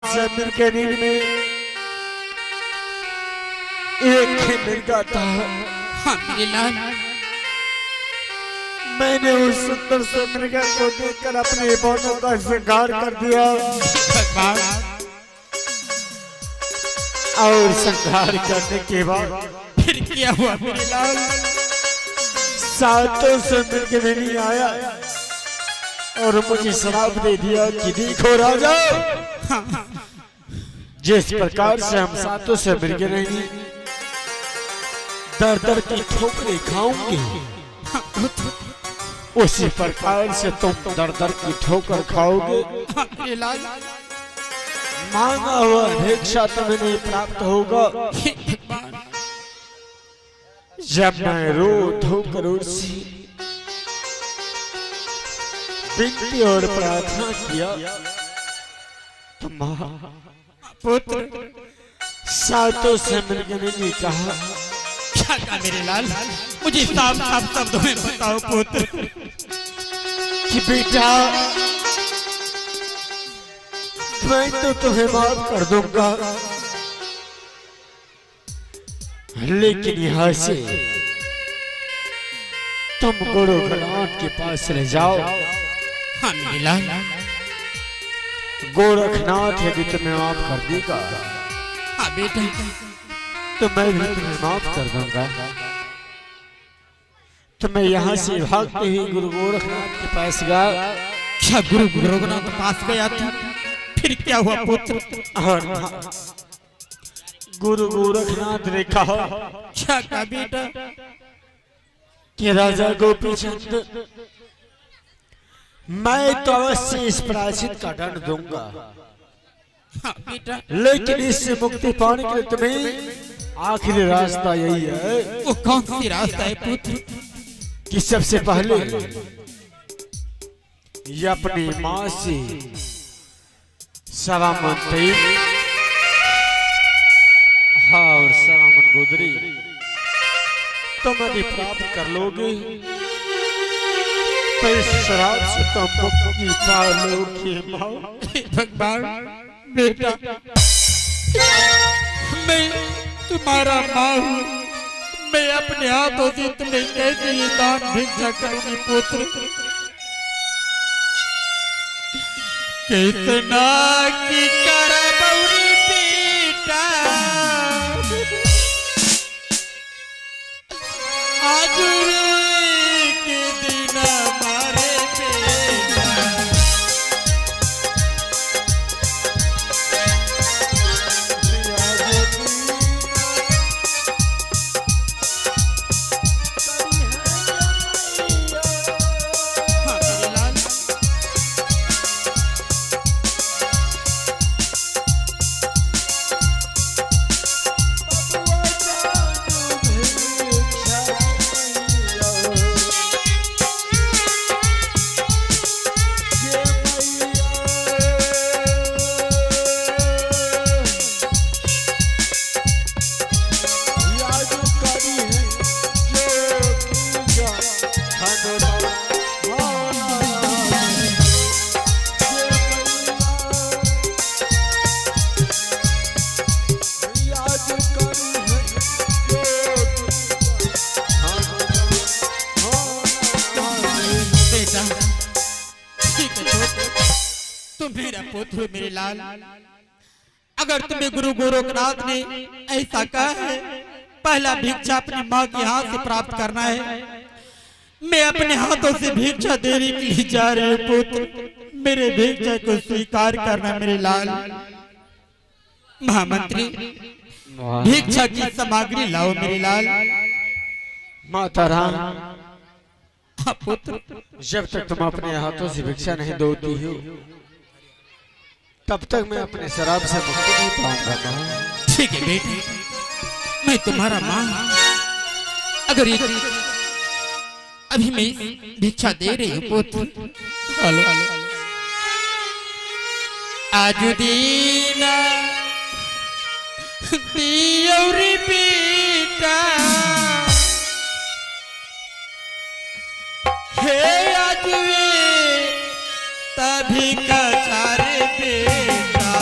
जमीन के नींद में एक ही मिर्गा था। हाँ मेरे लाल, मैंने उस सुंदर से मिर्गा को देखकर अपने बालों का श्रृंगार कर दिया और श्रृंगार करने के बाद फिर क्या हुआ मेरे लाल? सातों से मिलके में नहीं आया और मुझे शराब दे दिया कि देखो राजा, जिस प्रकार से हम सातों से मिलके नहीं दर दर की ठोकरें खाऊंगे, उसी प्रकार से तुम दर दर की ठोकर खाओगे। मांगा हुआ भिक्षा तुम्हें नहीं प्राप्त होगा। जब मैं रो धोकर उसी विनती और प्रार्थना किया तो पुत्र सातों से मिलकर ने कहा, क्या कहा मेरे लाल? मुझे साफ साफ शब्दों में बताओ पुत्र। कि बेटा मैं तो तुम्हें माफ कर दूंगा, लेकिन यहाँ से तुम गोरखनाथ के पास ले जाओ। हाँ मेरे लाल, गोरखनाथ यदि तुम्हें माफ कर देगा हाँ बेटा, तो मैं भी तुम्हें माफ कर दूंगा। तो मैं यहाँ से भागते ही गुरु गोरखनाथ के पास गया। क्या गुरु गोरखनाथ के पास गया था? फिर क्या हुआ पुत्र? और गुरु गोरखनाथ ने कहा, क्या कहा बेटा? कि राजा गोपीचंद, मैं तो अवश्य इस प्रायश्चित का दंड दूंगा, हाँ बेटा, लेकिन इससे मुक्ति पाने के लिए तुम्हें आखिरी रास्ता यही है। वो कौन सी रास्ता है पुत्र? कि सबसे पहले ये अपनी माँ से सवा मन तेल, हाँ और सवा मन गुदरी तुम यदि प्राप्त कर लोगे तो इस शराब से तुम मुक्ति पा लोगे। भगवान बेटा, मैं तुम्हारा माँ हूँ, मैं अपने हाथों से तुम्हें कैसे ये दान भिक्षा करूंगी पुत्र? कितना की कर बौरी बेटा, आज के दिन हमारे बेटा, मेरा पुत्र मेरे लाल, अगर तुम्हें गुरु गोरखनाथ ने ऐसा कहा है पहला भिक्षा अपनी माँ के हाथ से प्राप्त करना है, मैं अपने हाथों से भिक्षा देने के लिए जा रहे हूँ पुत्र। मेरे भिक्षा को स्वीकार करना मेरे लाल। महामंत्री, भिक्षा की सामग्री लाओ मेरे लाल। माता राम, हाँ पुत्र, जब तक तुम अपने हाथों से भिक्षा नहीं दोती हो तब तक मैं अपने शराब से मुक्ति नहीं पाऊंगा। ठीक है बेटी, मैं तुम्हारा माँ, अगर एक अभी मैं भिक्षा दे रही हूँ पुत्र। हेलो, आज दीना दियोरी बेटा, हे आज वे तभी का चारे बेटा,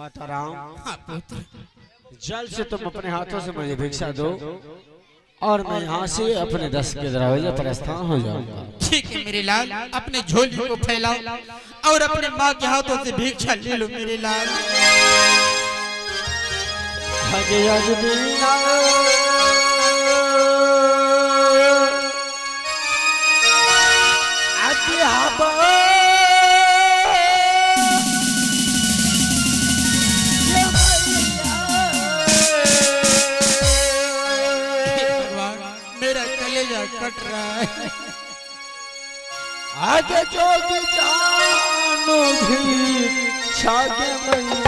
माता राम, हाँ पुत्र। जल्द से तुम अपने हाथों से मुझे भिक्षा दो और मैं यहाँ से अपने 10 के दरवाजे पर प्रस्थान हो जाऊंगा। ठीक है मेरे लाल, अपने झोली को फैलाओ और अपने माँ के हाथों से भिक्षा ले लो मेरे लाल। मेरा कलेजा कट रहा है। आगे जो भी जानो भी छागे मैया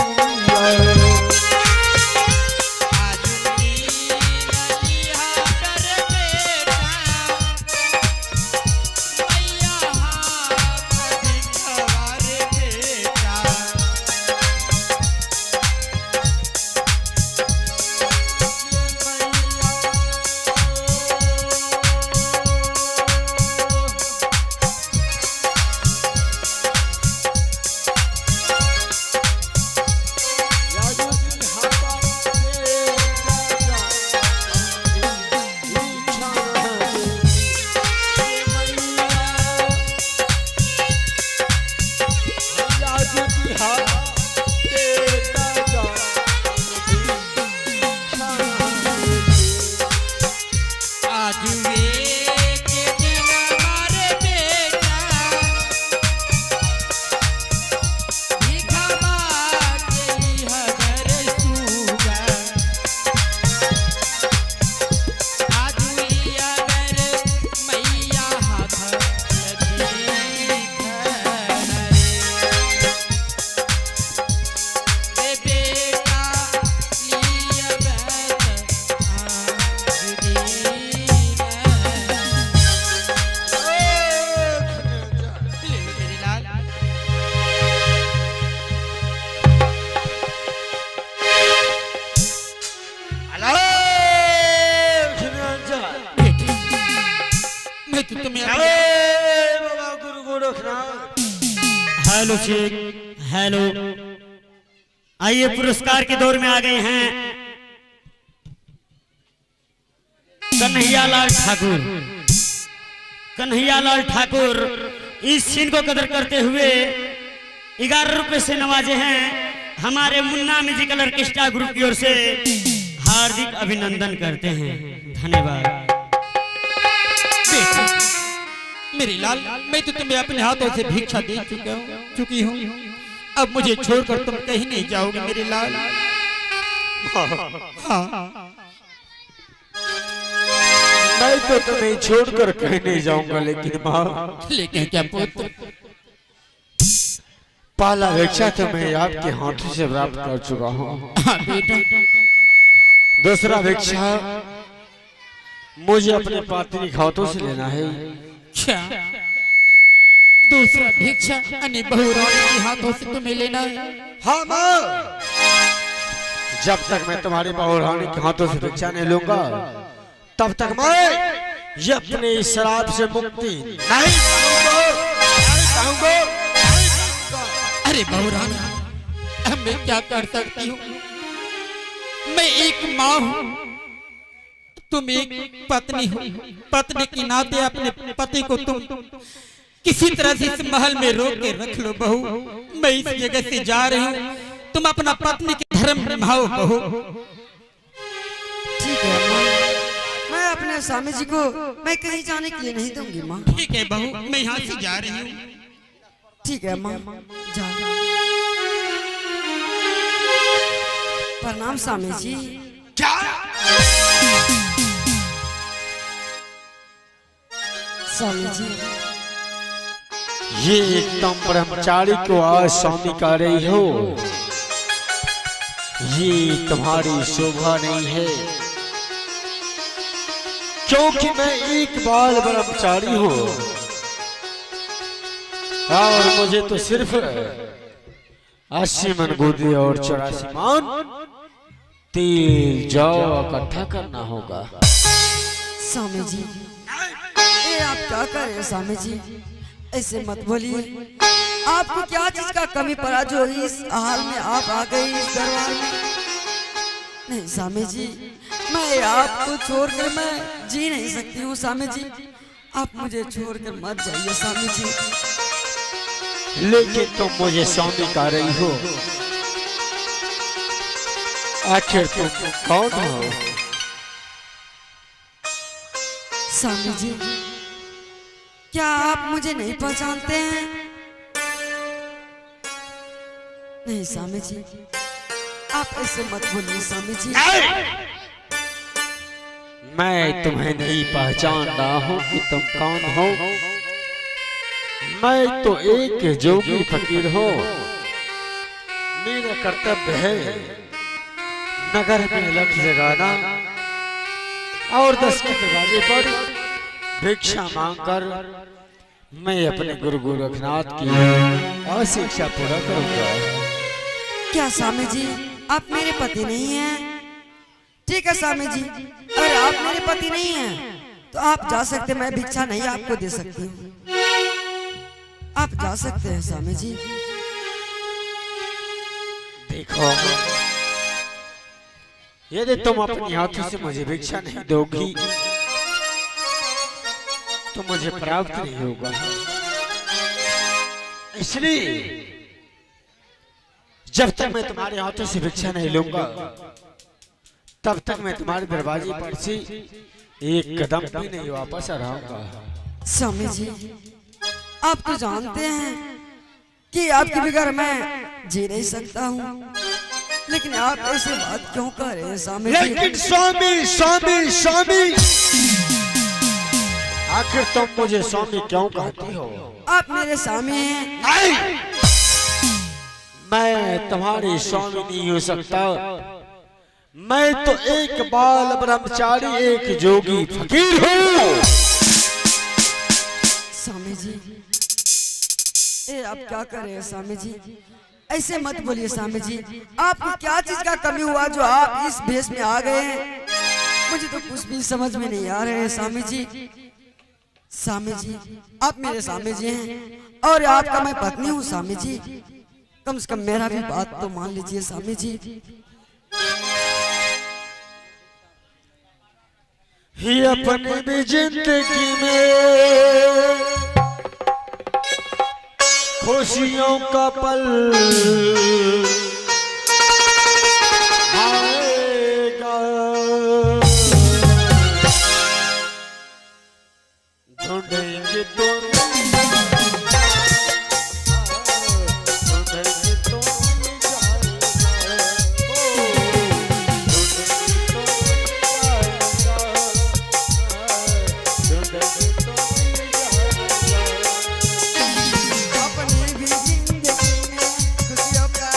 हेलो शेख, हेलो। आइए पुरस्कार के दौर में आ गए हैं कन्हैयालाल ठाकुर। कन्हैयालाल ठाकुर इस सीन को कदर करते हुए 11 रुपए से नवाजे हैं। हमारे मुन्ना म्यूजिकल ऑर्केस्ट्रा ग्रुप की ओर से हार्दिक अभिनंदन करते हैं। धन्यवाद। मेरे लाल, मैं तो तुम्हें अपने हाथों से भिक्षा दे चुकी हूँ। अब मुझे छोड़कर तुम कहीं नहीं जाओगे मेरे लाल। हाँ। मैं तो तुम्हें छोड़कर कहीं नहीं जाऊंगा, लेकिन माँ, लेकिन क्या पुत्र? पहला भिक्षा तो मैं आपके हाथों से प्राप्त कर चुका हूँ। हाँ बेटा। दूसरा भिक्षा मुझे अपने पत्नी के हाथों से लेना है। क्या दूसरा भिक्षा अन्य बहुरानी के हाथों से तुम्हें लेना है? हाँ माँ, जब तक मैं तुम्हारी बहुरानी के हाथों से भिक्षा नहीं लूंगा तब तक मैं ये अपने इस शराब से मुक्ति नहीं पाऊंगा। अरे बहुरानी, अब मैं क्या कर सकती हूँ? मैं एक माँ हूँ, तुम एक पत्नी हो। पत्नी के नाते अपने पति को तुम किसी तरह से इस महल में रोक के रख लो बहू। मैं इस जगह से जा रही हूँ, तुम अपना पत्नी के धर्म निभाओ बहू। ठीक है माँ, मैं अपने स्वामी जी को मैं कहीं जाने के लिए नहीं दूंगी माँ। ठीक है बहू, मैं यहाँ से जा रही हूँ। ठीक है माँ, जा। प्रणाम स्वामी जी। क्या? स्वामी जी, ये एकदम ब्रह्मचारी को आज स्वामी कह रही हो, ये तुम्हारी शोभा नहीं है, क्योंकि मैं एक बाल ब्रह्मचारी हूँ और मुझे तो सिर्फ 80 मन गोदी और 84 मान तेल जौ इकट्ठा करना होगा। स्वामी जी, ये आप क्या कर रहे हैं स्वामी जी? ऐसे मत बोलिए, आपको क्या चीज का कमी पड़ा जो इस हाल में आप आ गए इस दरबार में? नहीं स्वामी जी, मैं आपको छोड़कर मैं जी नहीं सकती हूँ स्वामी जी। आप मुझे छोड़कर मत जाइए स्वामी जी। लेकिन तुम मुझे स्वामी कह रही हो, आखिर तुम कौन हो? स्वामी जी, क्या आप मुझे नहीं पहचानते हैं? नहीं स्वामी जी, आप ऐसे मत बोलिए स्वामी जी। मैं तुम्हें नहीं पहचान रहा हूँ कि तुम कौन हो। मैं तो एक जोगी फकीर हो। मेरा कर्तव्य है नगर में लठ जगाना और 10 के दरवाजे पर भिक्षा मांगकर मैं अपने गुरु गोरखनाथ की आशिक्षा पूरा करूंगा। क्या स्वामी जी, आप मेरे पति नहीं हैं? ठीक है स्वामी जी, अगर आप मेरे पति नहीं हैं तो आप जा सकते, मैं भिक्षा नहीं आपको दे सकती हूँ। आप जा सकते हैं स्वामी जी। देखो, यदि तुम अपने हाथों से मुझे भिक्षा नहीं दोगी तो मुझे प्राप्त नहीं होगा। इसलिए जब तक मैं तुम्हारे हाथों से भिक्षा नहीं लूंगा तब तक मैं तुम्हारे दरवाजे पर से एक कदम भी नहीं वापस आ रहूंगा। स्वामी जी, आप तो जानते हैं कि आपके बगैर मैं जी नहीं सकता हूँ, लेकिन आप ऐसे बात क्यों कर रहे हैं स्वामी जी? लेकिन स्वामी स्वामी स्वामी, आखिर तुम मुझे स्वामी क्यों कहती हो? आप मेरे स्वामी हैं। नहीं, मैं तुम्हारी स्वामी नहीं हो सकता। मैं तो एक बाल ब्रह्मचारी, एक जोगी फकीर हूँ। स्वामी जी, ए आप क्या कर रहे हैं स्वामी जी? ऐसे मत बोलिए स्वामी जी। आपको क्या चीज का कमी हुआ जो आप इस भेष में आ गए हैं? मुझे तो कुछ भी समझ में नहीं आ रहे हैं स्वामी जी। स्वामी जी, आप मेरे स्वामी जी हैं और आपका मैं पत्नी हूँ स्वामी जी। कम से कम मेरा भी बात तो मान लीजिए स्वामी जी। ही अपनी भी जिंदगी में खुशियों का पल आएगा, ढूंढेंगे तो अपनी भी जिंदगी में खुशियों का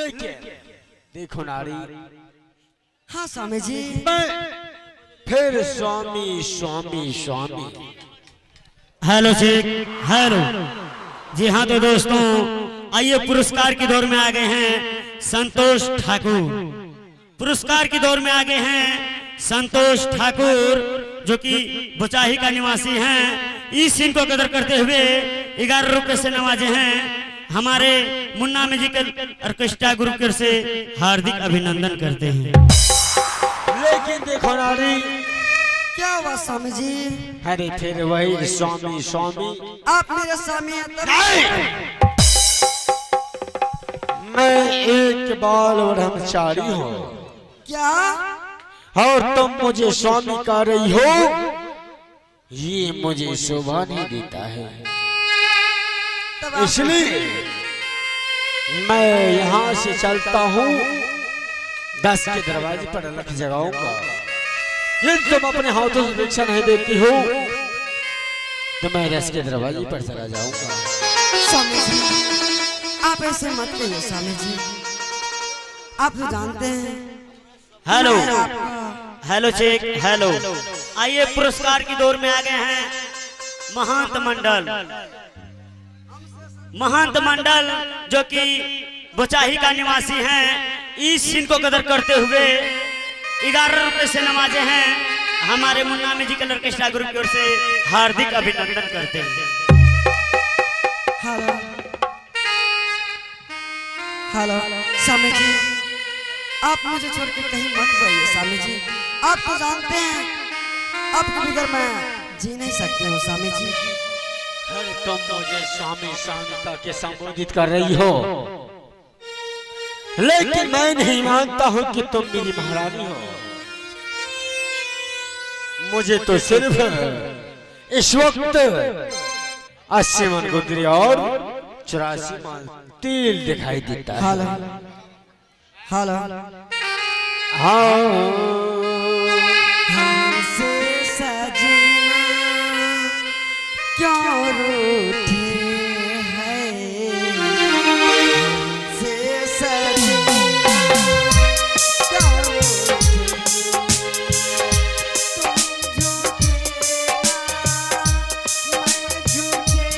लेकिन देखो नारी, हाँ स्वामी जी। मैं फिर Swami Swami Swami. Hello check, hello. जी हाँ तो दोस्तों, आइए पुरस्कार की दौर में आ गए हैं संतोष ठाकुर। पुरस्कार की दौर में आ गए हैं संतोष ठाकुर, जो कि बुचाही का निवासी हैं। इस सीन को कदर करते हुए 11 रुपए से नवाजे हैं। हमारे मुन्ना म्यूजिकल ऑर्केस्ट्रा ग्रुप की ओर से हार्दिक अभिनंदन करते हैं। लेकिन देखो नारी, क्या हुआ स्वामी जी? अरे फिर वही स्वामी स्वामी। आप मेरे स्वामी हैं तब? मैं एक बाल ब्रह्मचारी हूँ क्या? और तुम मुझे स्वामी कह रही हो, ये मुझे शोभा नहीं देता है। तब आप- इसलिए मैं यहाँ से चलता हूँ, 10 के दरवाजे पर रख जगाऊंगा। यदि तुम अपने हाथों से भिक्षा नहीं देती हो तो मैं 10 के दरवाजे पर चला जाऊंगा। स्वामी जी, आप ऐसे मत कहिए स्वामी जी। आप तो जानते हैं हेलो, आपका- हेलो चेक, हेलो। आइए पुरस्कार की दौर में आ गए हैं महंत मंडल। महंत मंडल जो कि बुचाही का निवासी हैं। इस सीन को कदर करते हुए 11 रुपए से नवाजे हैं। हमारे मुन्ना म्यूजिकल ऑर्केस्ट्रा ग्रुप की ओर से हार्दिक अभिनंदन करते हैं। हेलो हेलो स्वामी जी, आप मुझे छोड़ के कहीं मत जाइए स्वामी जी। आप तो जानते हैं आपके बगैर मैं जी नहीं सकती हूँ स्वामी जी। अरे तुम मुझे स्वामी स्वामी का के संबोधित कर रही हो, लेकिन मैं नहीं मानता हूँ कि तुम मेरी महारानी हो। मुझे तो सिर्फ इस वक्त 80 मन गुदरी और 84 मन तिल दिखाई देता है। हेलो हेलो हाँ हमसे सजना क्यों रूठी है? हमसे सजना क्यों रूठी? तुम झूठे ना, मैं झूठे,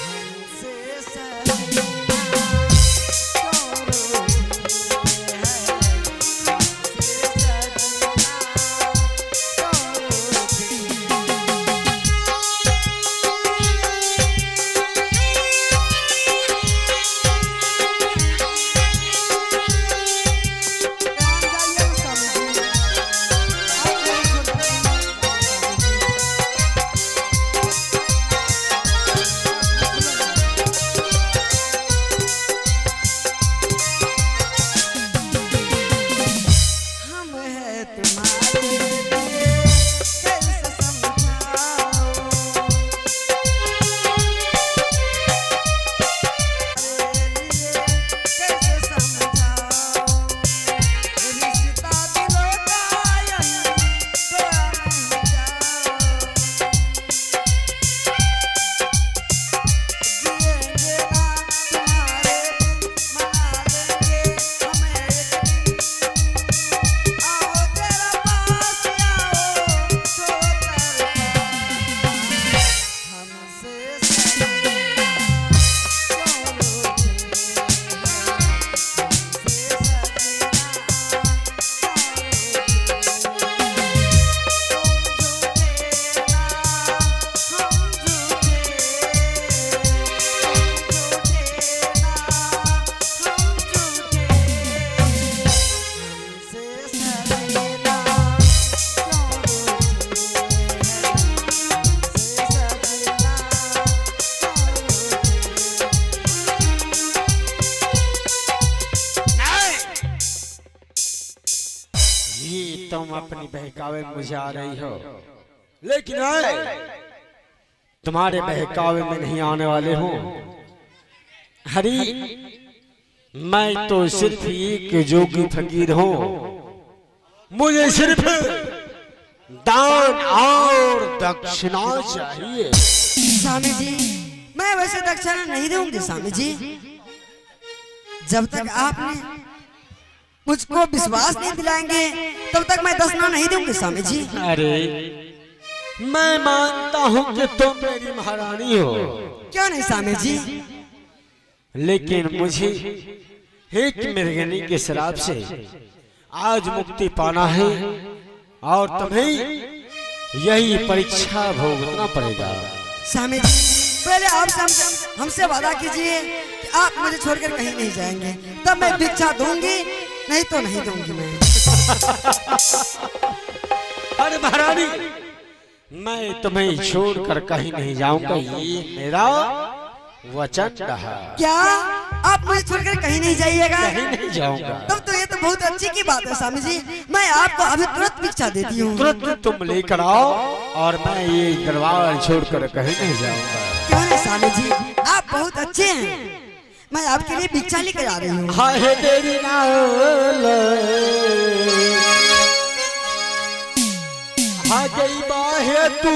हमसे सजना क्यों रूठी है? तुम अपनी बहकावे में मुझे आ रही हो, लेकिन आए तुम्हारे बहकावे में नहीं आने वाले हूँ। हरी, मैं तो सिर्फ एक जोगी फकीर हूँ। मुझे सिर्फ दान और दक्षिणा चाहिए। स्वामी जी मैं वैसे दक्षिणा नहीं दूंगी स्वामी जी, जब तक आपने मुझको विश्वास नहीं दिलाएंगे तब तक मैं दक्षिणा नहीं दूंगी स्वामी जी। अरे मैं मानता हूँ कि तुम मेरी महारानी हो, क्यों नहीं स्वामी जी, लेकिन मुझे एक मृगनी के शराब से आज मुक्ति पाना है और तुम्हें यही परीक्षा भोगना पड़ेगा। स्वामी जी पहले आप हमसे वादा कीजिए कि आप मुझे छोड़कर कहीं नहीं जाएंगे, तब मैं भिक्षा दूंगी, नहीं तो नहीं दूंगी मैं। अरे महारानी मैं तुम्हें छोड़कर कहीं नहीं जाऊंगा, ये मेरा वचन रहा। क्या आप मुझे छोड़कर कहीं नहीं जाइएगा? कहीं नहीं जाऊंगा। तब तो ये तो बहुत अच्छी की बात है स्वामी जी, मैं आपको अभी तुरंत भिक्षा देती हूँ। तुरंत तुम लेकर आओ और मैं ये दरबार छोड़कर कहीं नहीं जाऊंगा। क्यों नहीं स्वामी जी, आप बहुत अच्छे हैं, मैं आपके लिए भिक्षा लेकर आ रही हूँ। हाय तेरी नाल आ गई बाहे तू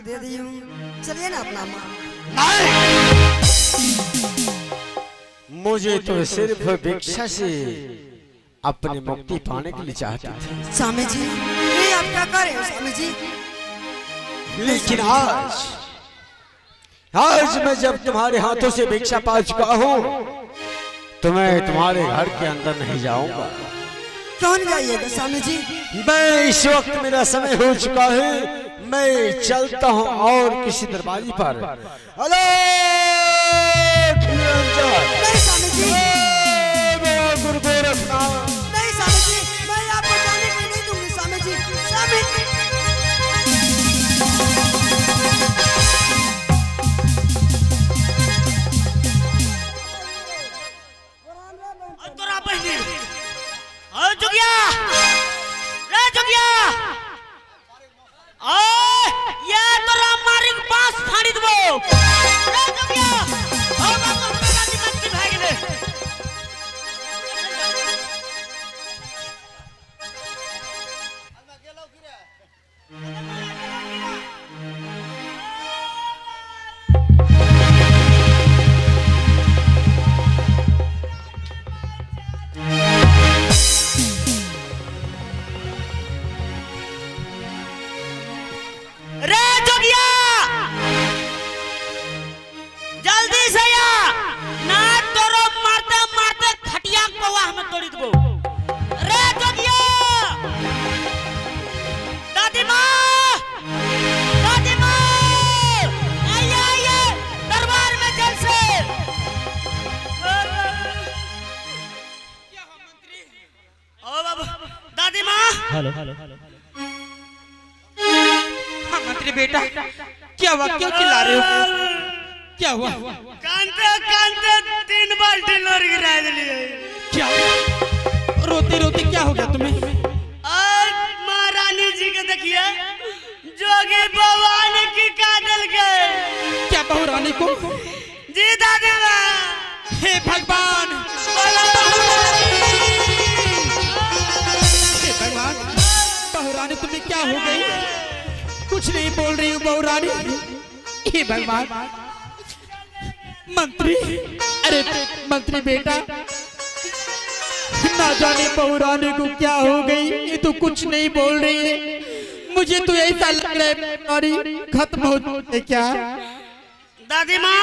दे दी हूँ, चलिए ना अपना माँ। मुझे तो सिर्फ भिक्षा से अपनी मुक्ति पाने के लिए चाहती थी। स्वामी जी ये आप क्या कर रहे हो स्वामी जी? लेकिन आज मैं जब तुम्हारे हाथों से भिक्षा पा चुका हूँ तो मैं तुम्हारे घर के अंदर नहीं जाऊंगा। क्यों नहीं जाइएगा स्वामी जी? मैं इस वक्त मेरा समय हो चुका है, मैं चलता हूँ और किसी दरबारी पर। नहीं स्वामी जी, गुरु गोरखनाथ, नहीं स्वामी जी, मैं आपको जाने को नहीं दूंगी स्वामी जी। स्वामी हेलो हाँ मंत्री बेटा, क्या हुआ, क्यों चिल्ला रहे हो, क्या हुआ? कांते कांते 3 बाल्टी लोर गिरा दिए। क्या रोते रोते क्या हो गया तुम्हें? आज महारानी जी के देखिए जोगी भवानी की कादल गए। क्या बहू रानी को? जी दादा। हे भगवान, कुछ नहीं बोल रही हूँ बहू रानी। हे भगवान, मंत्री, अरे मंत्री बेटा, ना जाने बहू रानी को क्या हो गई, ये तो कुछ नहीं बोल रही है। मुझे तो ऐसा लग रहा है अरे खत्म हो जाए क्या। दादी माँ,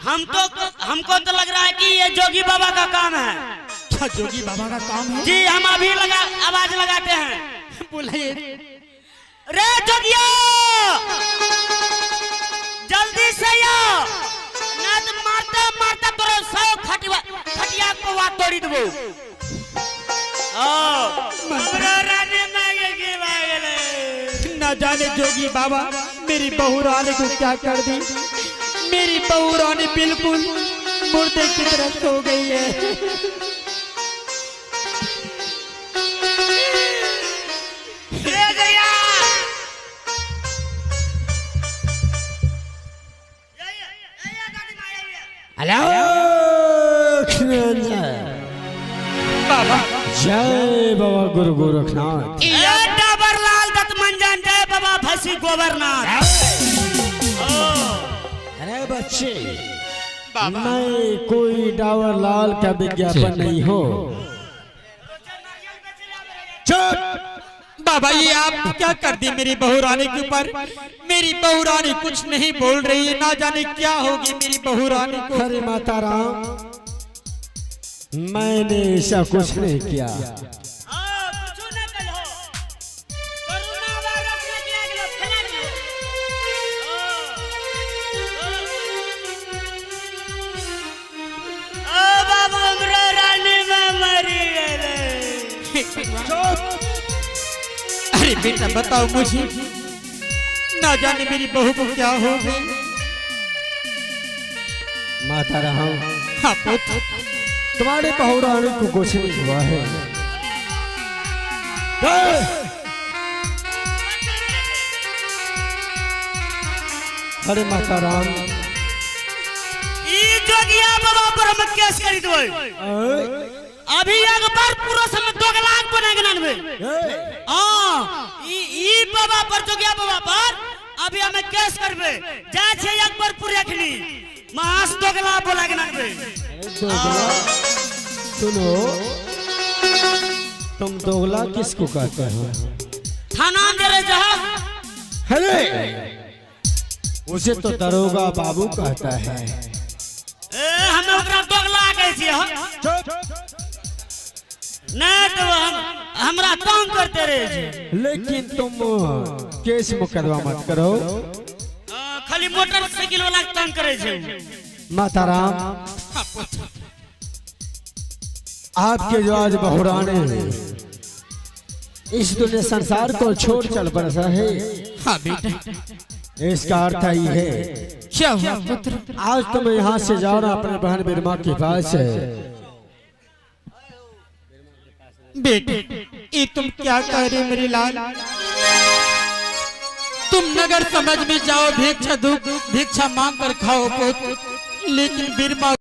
हमको तो लग रहा है कि ये जोगी बाबा का काम है। अच्छा, जोगी बाबा का काम है जी, हम अभी आवाज लगाते हैं। बुलाइए। रे जोगिया, जल्दी से आओ, ना तो मारता मारता तोरे सौ खटिया को वा तोड़ी देबो। ना जाने जोगी बाबा मेरी बहू रानी को क्या कर दी। मेरी बहू रानी बिल्कुल मुर्दे की तरह सो गई है। बाबा जय बाबा गुरु गोरखनाथ। डाबरलाल दत्त मंजन, जय बाबा भसी गोबरनाथ। अरे बच्चे, मैं कोई डावर लाल का विज्ञापन नहीं हो। चुप बाबा, ये आप क्या कर दी मेरी बहू रानी के ऊपर। मेरी बहू रानी कुछ नहीं बोल रही है, ना जाने क्या होगी मेरी बहू रानी को। अरे माता राम, मैंने ऐसा कुछ नहीं किया। अरे बेटा बताओ मुझे, ना जाने मेरी बहू को क्या हो गई। माता राम, हाँ पुत्र, तुम्हारे बहू रानी को कुछ नहीं हुआ है। अरे माता राम, जोगिया बाबा पर हम केस करी दो। अभी एक बार पूरा समय 2 लाख बनेगा नानवे। ई बाबा पर, जोगिया बाबा पर अभी हमें केस करबे। जा छे एक बार पूरे खनी मास 2 लाख बोलागे नानवे। सुनो, तुम दोगला किसको कहते हो? थाना में रहे जहाँ, अरे उसे तो दरोगा बाबू कहता है। हमें ओकरा 2 लाख कैसी हो? नहीं तो हमरा तंग करते रहे। लेकिन तुम केस मुकदमा मत करो। खाली मोटरसाइकिल वाला तंग करे छे। माता राम, आपके जो आज बहू रानी इस दुनिया संसार को छोड़ चल बसा है। हाँ बेटा, इसका अर्थ ही है क्या हुआ पुत्र। आज तुम यहाँ से जाओ ना अपने बहन बिरमा के पास है। बेटे, ये तुम क्या कह रहे मेरी लाल। तुम नगर समझ में जाओ, भिक्षा मांग कर खाओ पुत्र, लेकिन बिरमा